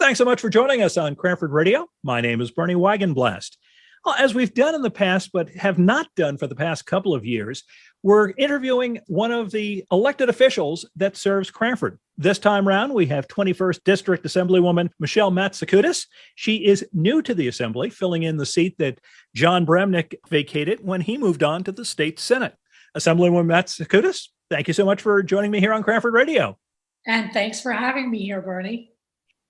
Thanks so much for joining us on Cranford Radio. My name is Bernie Wagenblast. Well, as we've done in the past, but have not done for the past couple of years, we're interviewing one of the elected officials that serves Cranford. This time around, we have 21st District Assemblywoman Michele Matsikoudis. She is new to the Assembly, filling in the seat that John Bremnick vacated when he moved on to the state Senate. Assemblywoman Matsikoudis, thank you so much for joining me here on Cranford Radio. And thanks for having me here, Bernie.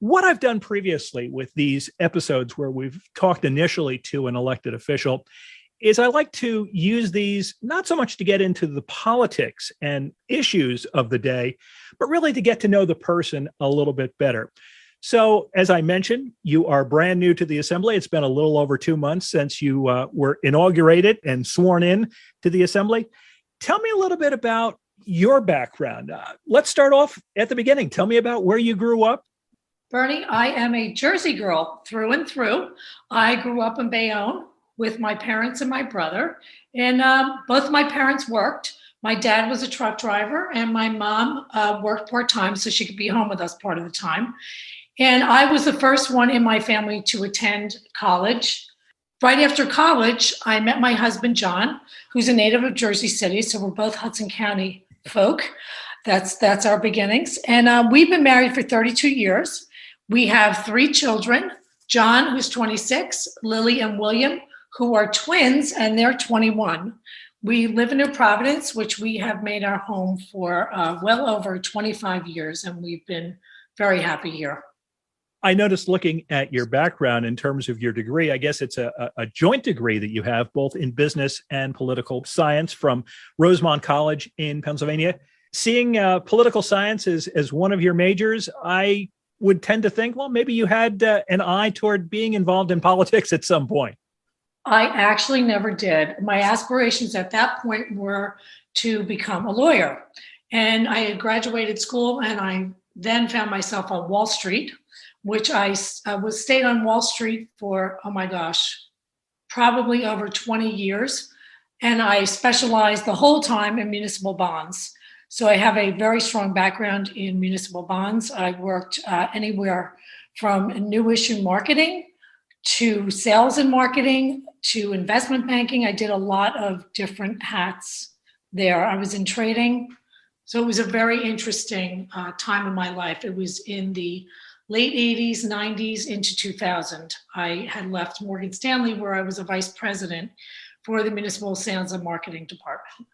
What I've done previously with these episodes where we've talked initially to an elected official is I like to use these not so much to get into the politics and issues of the day, but really to get to know the person a little bit better. So as I mentioned, you are brand new to the Assembly. It's been a little over 2 months since you were inaugurated and sworn in to the Assembly. Tell me a little bit about your background. Let's start off at the beginning. Tell me about where you grew up. Bernie, I am a Jersey girl through and through. I grew up in Bayonne with my parents and my brother, and both my parents worked. My dad was a truck driver, and my mom worked part-time so she could be home with us part of the time. And I was the first one in my family to attend college. Right after college, I met my husband, John, who's a native of Jersey City, so we're both Hudson County folk. That's our beginnings. And we've been married for 32 years. We have 3 children, John, who's 26, Lily and William, who are twins, and they're 21. We live in New Providence, which we have made our home for well over 25 years, and we've been very happy here. I noticed looking at your background in terms of your degree, I guess it's a joint degree that you have both in business and political science from Rosemont College in Pennsylvania. Seeing political science as one of your majors, I would tend to think, well, maybe you had an eye toward being involved in politics at some point. I actually never did. My aspirations at that point were to become a lawyer. And I had graduated school, and I then found myself on Wall Street, which I stayed on Wall Street for, oh my gosh, probably over 20 years. And I specialized the whole time in municipal bonds. So I have a very strong background in municipal bonds. I worked anywhere from new issue marketing to sales and marketing to investment banking. I did a lot of different hats there. I was in trading. So it was a very interesting time in my life. It was in the late 80s, 90s into 2000. I had left Morgan Stanley, where I was a vice president for the municipal sales and marketing department.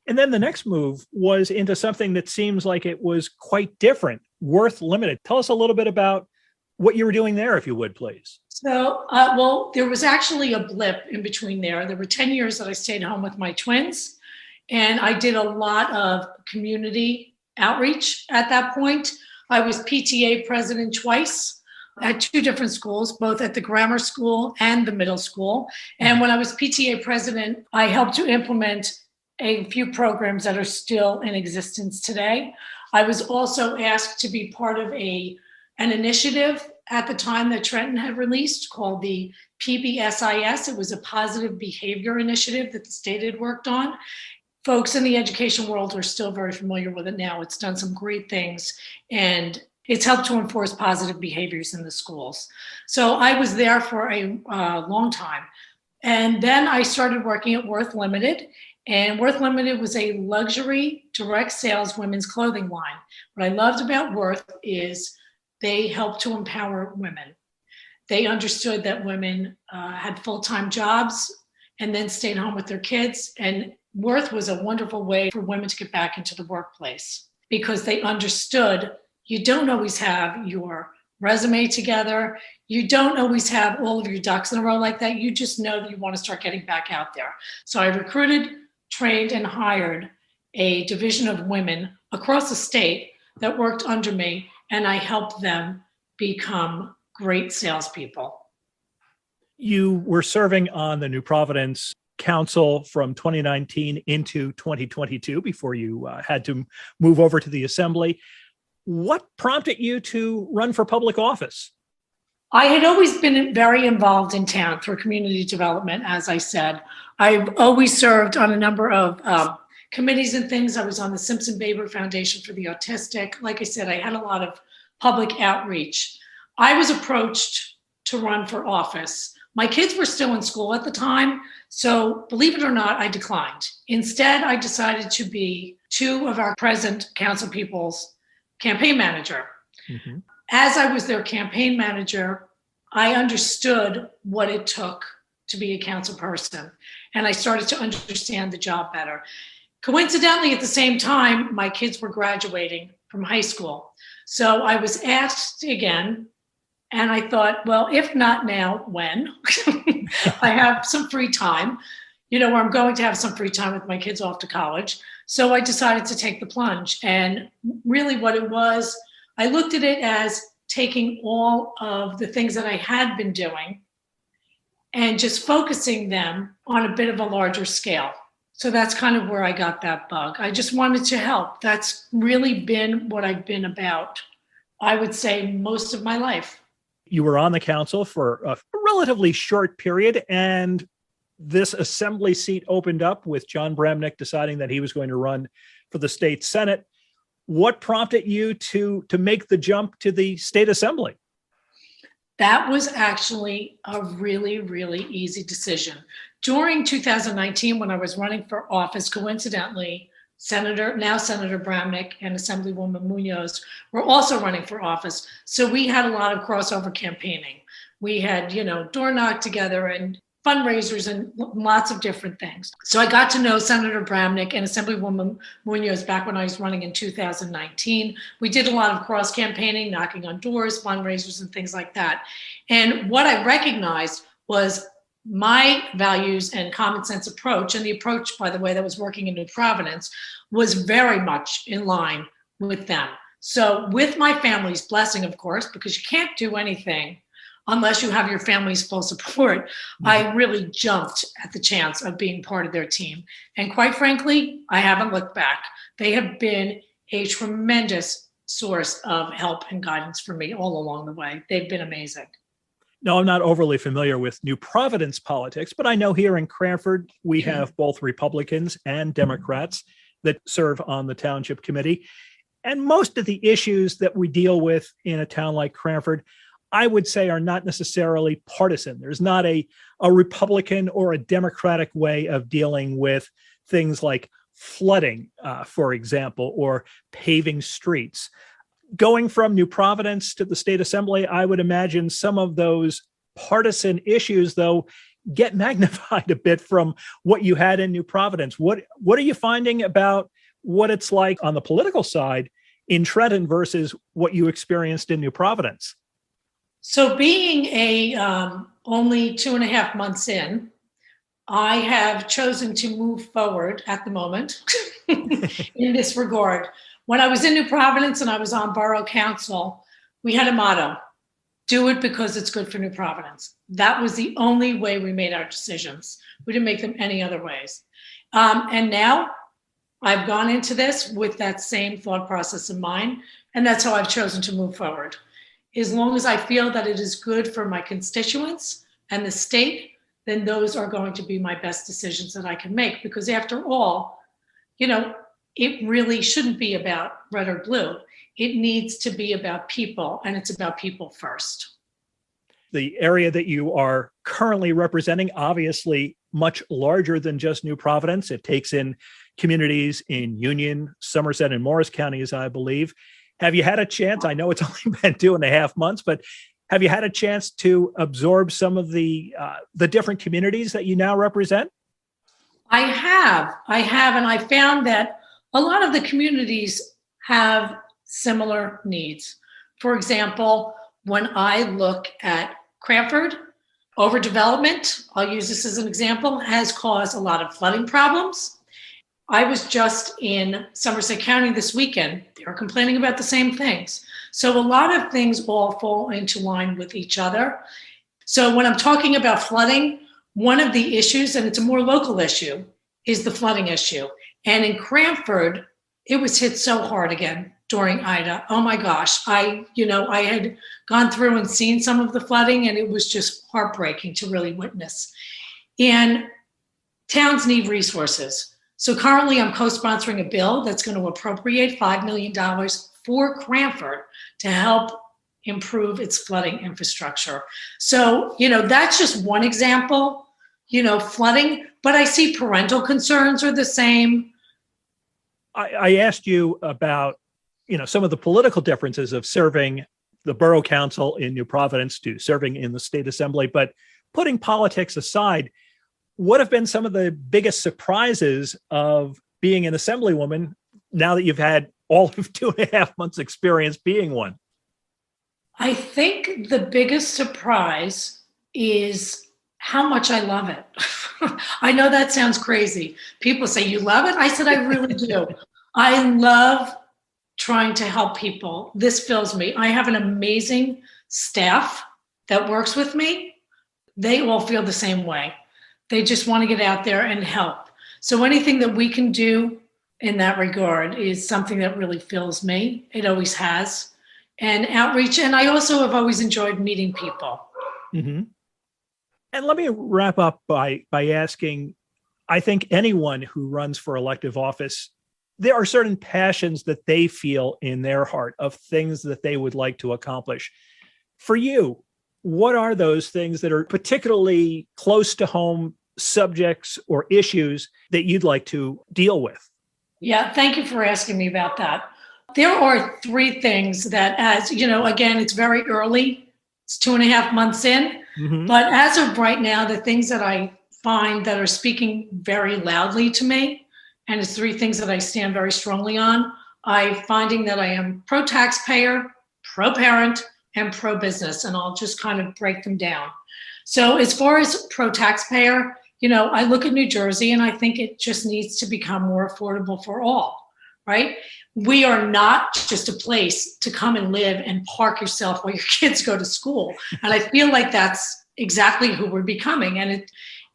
And then the next move was into something that seems like it was quite different, Worth Limited. Tell us a little bit about what you were doing there, if you would, please. So, well, there was actually a blip in between there. There were 10 years that I stayed home with my twins, and I did a lot of community outreach at that point. I was PTA president twice at 2 different schools, both at the grammar school and the middle school. And when I was PTA president, I helped to implement a few programs that are still in existence today. I was also asked to be part of an initiative at the time that Trenton had released called the PBSIS. It was a positive behavior initiative that the state had worked on. Folks in the education world are still very familiar with it now. It's done some great things, and it's helped to enforce positive behaviors in the schools. So I was there for a long time. And then I started working at Worth Limited. And Worth Limited was a luxury direct sales women's clothing line. What I loved about Worth is they helped to empower women. They understood that women had full-time jobs and then stayed home with their kids. And Worth was a wonderful way for women to get back into the workplace because they understood you don't always have your resume together. You don't always have all of your ducks in a row like that. You just know that you want to start getting back out there. So I recruited, trained, and hired a division of women across the state that worked under me, and I helped them become great salespeople. You were serving on the New Providence Council from 2019 into 2022 before you had to move over to the Assembly. What prompted you to run for public office? I had always been very involved in town through community development, as I said. I've always served on a number of committees and things. I was on the Simpson Baber Foundation for the Autistic. Like I said, I had a lot of public outreach. I was approached to run for office. My kids were still in school at the time, so believe it or not, I declined. Instead, I decided to be two of our present council people's campaign manager. Mm-hmm. As I was their campaign manager, I understood what it took to be a council person, and I started to understand the job better. Coincidentally, at the same time, my kids were graduating from high school. So I was asked again, and I thought, well, if not now, when? I have some free time, where I'm going to have some free time with my kids off to college. So I decided to take the plunge. And really what it was, I looked at it as taking all of the things that I had been doing and just focusing them on a bit of a larger scale. So that's kind of where I got that bug. I just wanted to help. That's really been what I've been about, I would say, most of my life. You were on the council for a relatively short period, and this assembly seat opened up with John Bramnick deciding that he was going to run for the state Senate. What prompted you to make the jump to the state assembly? That was actually a really, really easy decision. During 2019, when I was running for office, coincidentally, Senator Bramnick and Assemblywoman Munoz were also running for office. So we had a lot of crossover campaigning. We had, door knock together and fundraisers and lots of different things. So I got to know Senator Bramnick and Assemblywoman Munoz back when I was running in 2019. We did a lot of cross campaigning, knocking on doors, fundraisers, and things like that. And what I recognized was my values and common sense approach, and the approach, by the way, that was working in New Providence, was very much in line with them. So with my family's blessing, of course, because you can't do anything unless you have your family's full support, I really jumped at the chance of being part of their team. And quite frankly, I haven't looked back. They have been a tremendous source of help and guidance for me all along the way. They've been amazing. No, I'm not overly familiar with New Providence politics, but I know here in Cranford, we have both Republicans and Democrats that serve on the township committee. And most of the issues that we deal with in a town like Cranford, I would say, are not necessarily partisan. There's not a Republican or a Democratic way of dealing with things like flooding, for example, or paving streets. Going from New Providence to the state assembly, I would imagine some of those partisan issues, though, get magnified a bit from what you had in New Providence. What are you finding about what it's like on the political side in Trenton versus what you experienced in New Providence? So being only 2.5 months in, I have chosen to move forward at the moment in this regard. When I was in New Providence and I was on borough council, we had a motto: do it because it's good for New Providence. That was the only way we made our decisions. We didn't make them any other ways. And now I've gone into this with that same thought process in mind, and that's how I've chosen to move forward. As long as I feel that it is good for my constituents and the state, then those are going to be my best decisions that I can make. Because after all, it really shouldn't be about red or blue. It needs to be about people, and it's about people first. The area that you are currently representing, obviously much larger than just New Providence. It takes in communities in Union, Somerset, and Morris counties, I believe. Have you had a chance? I know it's only been 2.5 months, but have you had a chance to absorb some of the different communities that you now represent? I have, and I found that a lot of the communities have similar needs. For example, when I look at Cranford, overdevelopment, I'll use this as an example, has caused a lot of flooding problems. I was just in Somerset County this weekend. They were complaining about the same things. So a lot of things all fall into line with each other. So when I'm talking about flooding, one of the issues, and it's a more local issue, is the flooding issue. And in Cranford, it was hit so hard again during Ida. Oh my gosh. I had gone through and seen some of the flooding, and it was just heartbreaking to really witness. And towns need resources. So currently I'm co-sponsoring a bill that's going to appropriate $5 million for Cranford to help improve its flooding infrastructure. So, that's just one example, flooding, but I see parental concerns are the same. I asked you about, some of the political differences of serving the borough council in New Providence to serving in the state assembly, but putting politics aside, what have been some of the biggest surprises of being an assemblywoman now that you've had all of 2.5 months experience being one? I think the biggest surprise is how much I love it. I know that sounds crazy. People say, you love it? I said, I really do. I love trying to help people. This fills me. I have an amazing staff that works with me. They all feel the same way. They just want to get out there and help. So anything that we can do in that regard is something that really fills me. It always has. And outreach. And I also have always enjoyed meeting people. Mm-hmm. And let me wrap up by asking, I think anyone who runs for elective office, there are certain passions that they feel in their heart of things that they would like to accomplish. For you, what are those things that are particularly close to home subjects or issues that you'd like to deal with? Yeah, thank you for asking me about that. There are 3 things that, as again, it's very early. It's 2.5 months in. Mm-hmm. But as of right now, the things that I find that are speaking very loudly to me, and it's 3 things that I stand very strongly on, I'm finding that I am pro-taxpayer, pro-parent, and pro-business. And I'll just kind of break them down. So as far as pro-taxpayer, I look at New Jersey and I think it just needs to become more affordable for all, right? We are not just a place to come and live and park yourself while your kids go to school. And I feel like that's exactly who we're becoming. And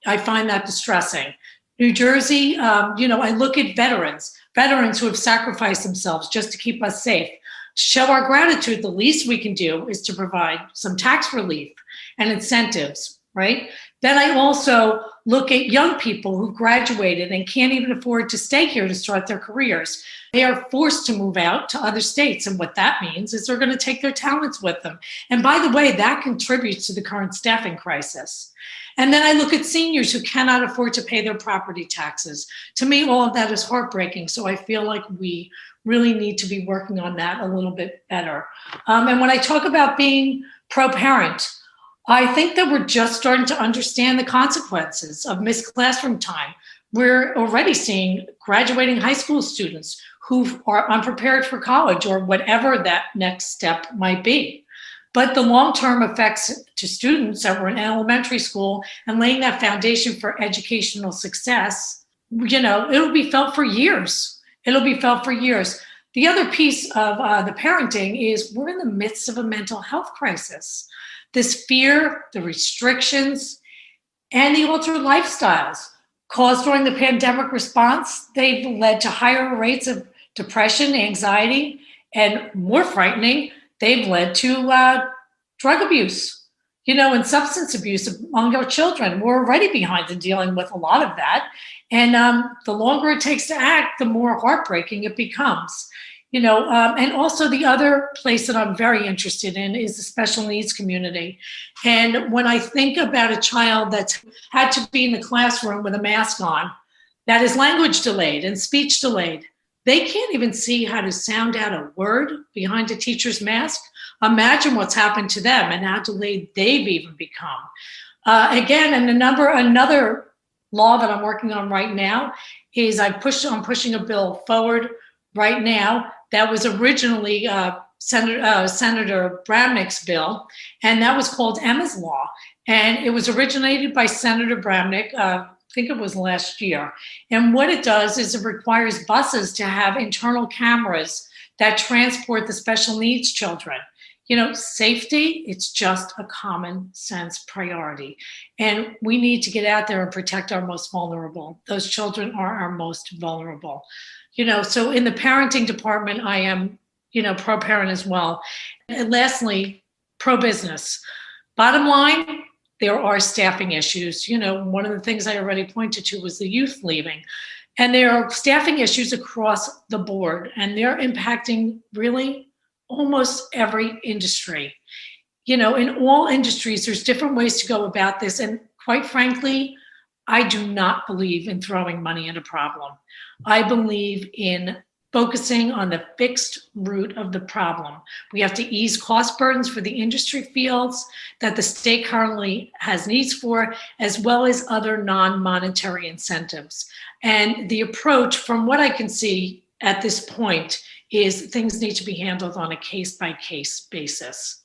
I find that distressing. New Jersey, I look at veterans who have sacrificed themselves just to keep us safe. Show our gratitude. The least we can do is to provide some tax relief and incentives, right? Then I also look at young people who graduated and can't even afford to stay here to start their careers. They are forced to move out to other states. And what that means is they're going to take their talents with them. And by the way, that contributes to the current staffing crisis. And then I look at seniors who cannot afford to pay their property taxes. To me, all of that is heartbreaking. So I feel like we really need to be working on that a little bit better. And when I talk about being pro-parent, I think that we're just starting to understand the consequences of missed classroom time. We're already seeing graduating high school students who are unprepared for college or whatever that next step might be. But the long-term effects to students that were in elementary school and laying that foundation for educational success, it'll be felt for years. It'll be felt for years. The other piece of the parenting is we're in the midst of a mental health crisis. This fear, the restrictions, and the altered lifestyles caused during the pandemic response, they've led to higher rates of depression, anxiety, and more frightening, they've led to drug abuse, and substance abuse among our children. We're already behind in dealing with a lot of that. And the longer it takes to act, the more heartbreaking it becomes. And also the other place that I'm very interested in is the special needs community. And when I think about a child that's had to be in the classroom with a mask on, that is language delayed and speech delayed, they can't even see how to sound out a word behind a teacher's mask. Imagine what's happened to them and how delayed they've even become. Again, and another law that I'm working on right now is I'm pushing a bill forward right now that was originally Senator Bramnick's bill, and that was called Emma's Law. And it was originated by Senator Bramnick, I think it was last year. And what it does is it requires buses to have internal cameras that transport the special needs children. Safety, it's just a common sense priority. And we need to get out there and protect our most vulnerable. Those children are our most vulnerable. So in the parenting department, I am, pro-parent as well. And lastly, pro-business. Bottom line, there are staffing issues. One of the things I already pointed to was the youth leaving. And there are staffing issues across the board, and they're impacting really almost every industry. In all industries, there's different ways to go about this. And quite frankly, I do not believe in throwing money at a problem. I believe in focusing on the fixed root of the problem. We have to ease cost burdens for the industry fields that the state currently has needs for, as well as other non-monetary incentives. And the approach, from what I can see at this point, is things need to be handled on a case-by-case basis.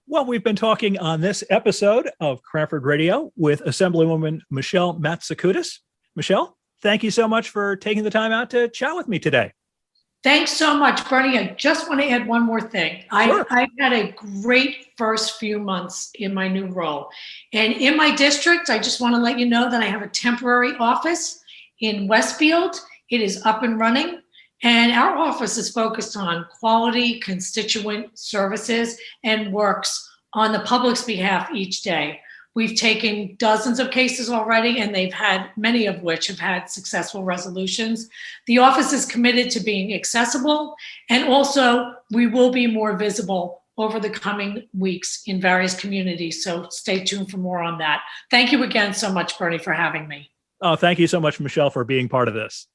Well, we've been talking on this episode of Cranford Radio with Assemblywoman Michele Matsikoudis. Michele, thank you so much for taking the time out to chat with me today. Thanks so much, Bernie. I just want to add one more thing. Sure. I've had a great first few months in my new role. And in my district, I just want to let you know that I have a temporary office in Westfield. It is up and running. And our office is focused on quality constituent services and works on the public's behalf each day. We've taken dozens of cases already, and they've had many of which have had successful resolutions. The office is committed to being accessible, and also we will be more visible over the coming weeks in various communities. So stay tuned for more on that. Thank you again so much, Bernie, for having me. Oh, thank you so much, Michele, for being part of this.